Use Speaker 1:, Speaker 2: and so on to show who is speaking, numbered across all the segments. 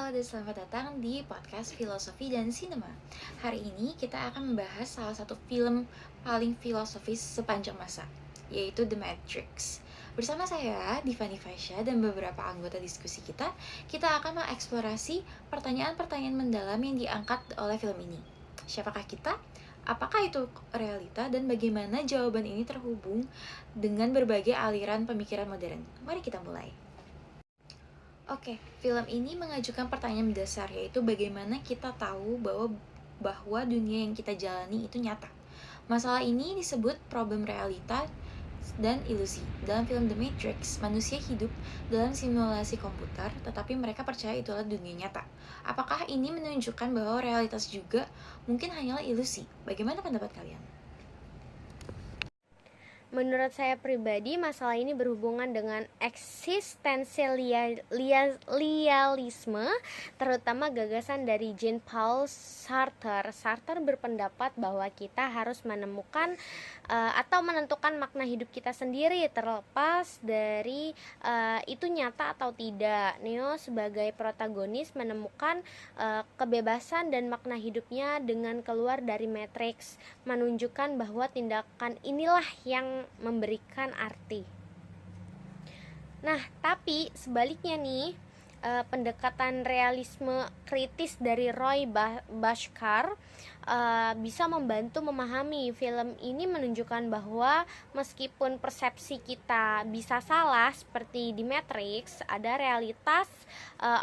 Speaker 1: Halo dan selamat datang di podcast Filosofi dan Sinema. Hari ini kita akan membahas salah satu film paling filosofis sepanjang masa, yaitu The Matrix. Bersama saya, Divani Fasya, dan beberapa anggota diskusi kita akan mengeksplorasi pertanyaan-pertanyaan mendalam yang diangkat oleh film ini. Siapakah kita? Apakah itu realita? Dan bagaimana jawaban ini terhubung dengan berbagai aliran pemikiran modern? Mari kita mulai. Oke, film ini mengajukan pertanyaan mendasar, yaitu bagaimana kita tahu bahwa dunia yang kita jalani itu nyata. Masalah ini disebut problem realita dan ilusi. Dalam film The Matrix, manusia hidup dalam simulasi komputer, tetapi mereka percaya itu adalah dunia nyata. Apakah ini menunjukkan bahwa realitas juga mungkin hanyalah ilusi? Bagaimana pendapat kalian?
Speaker 2: Menurut saya pribadi, masalah ini berhubungan dengan eksistensialisme, terutama gagasan dari Jean-Paul Sartre. Sartre berpendapat bahwa kita harus menemukan atau menentukan makna hidup kita sendiri, terlepas dari itu nyata atau tidak. Neo sebagai protagonis menemukan kebebasan dan makna hidupnya dengan keluar dari matriks, menunjukkan bahwa tindakan inilah yang memberikan arti. Nah, tapi sebaliknya nih, pendekatan realisme kritis dari Roy Bhaskar bisa membantu memahami. Film ini menunjukkan bahwa meskipun persepsi kita bisa salah seperti di Matrix, ada realitas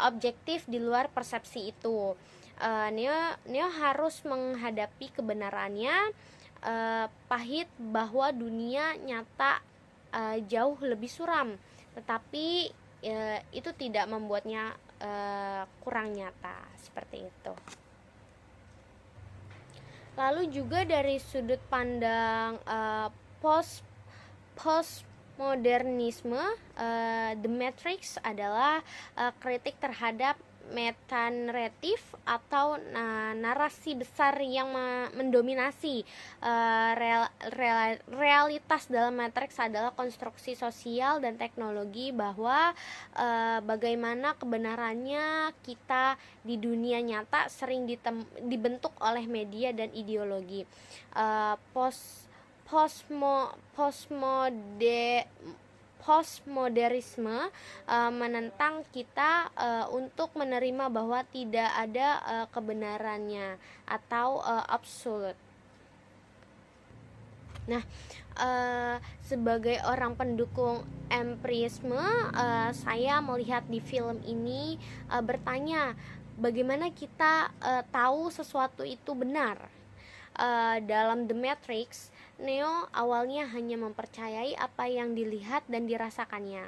Speaker 2: objektif di luar persepsi itu. Neo harus menghadapi kebenarannya, pahit bahwa dunia nyata jauh lebih suram, tetapi itu tidak membuatnya kurang nyata, seperti itu. Lalu juga dari sudut pandang postmodernisme, The Matrix adalah kritik terhadap metanarratif atau narasi besar yang mendominasi. Realitas dalam Matrix adalah konstruksi sosial dan teknologi, bahwa bagaimana kebenarannya kita di dunia nyata sering dibentuk oleh media dan ideologi. Postmodernisme menentang kita untuk menerima bahwa tidak ada kebenarannya atau absolut. Nah, sebagai orang pendukung empirisme, saya melihat di film ini bertanya, bagaimana kita tahu sesuatu itu benar? Dalam The Matrix, Neo awalnya hanya mempercayai apa yang dilihat dan dirasakannya.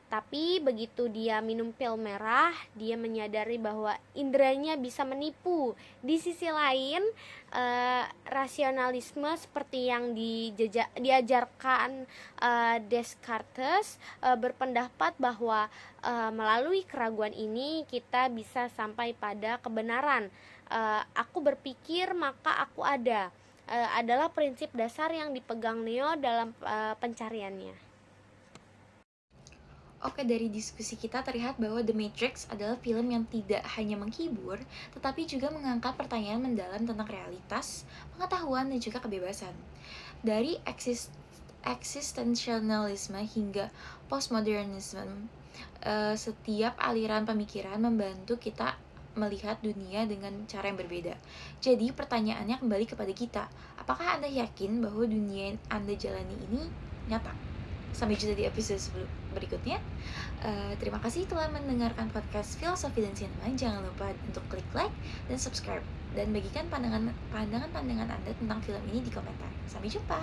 Speaker 2: Tapi begitu dia minum pil merah, dia menyadari bahwa indranya bisa menipu. Di sisi lain, rasionalisme seperti yang diajarkan Descartes berpendapat bahwa melalui keraguan ini kita bisa sampai pada kebenaran. Aku berpikir maka aku ada, adalah prinsip dasar yang dipegang Neo dalam pencariannya.
Speaker 1: Oke, dari diskusi kita terlihat bahwa The Matrix adalah film yang tidak hanya menghibur, tetapi juga mengangkat pertanyaan mendalam tentang realitas, pengetahuan, dan juga kebebasan. Dari eksistensialisme hingga postmodernisme, setiap aliran pemikiran membantu kita melihat dunia dengan cara yang berbeda. Jadi pertanyaannya kembali kepada kita, apakah Anda yakin bahwa dunia yang Anda jalani ini nyata? Sampai jumpa di episode berikutnya. Terima kasih telah mendengarkan podcast Filosofi dan Sinema. Jangan lupa untuk klik like dan subscribe, dan bagikan pandangan Anda tentang film ini di komentar. Sampai jumpa.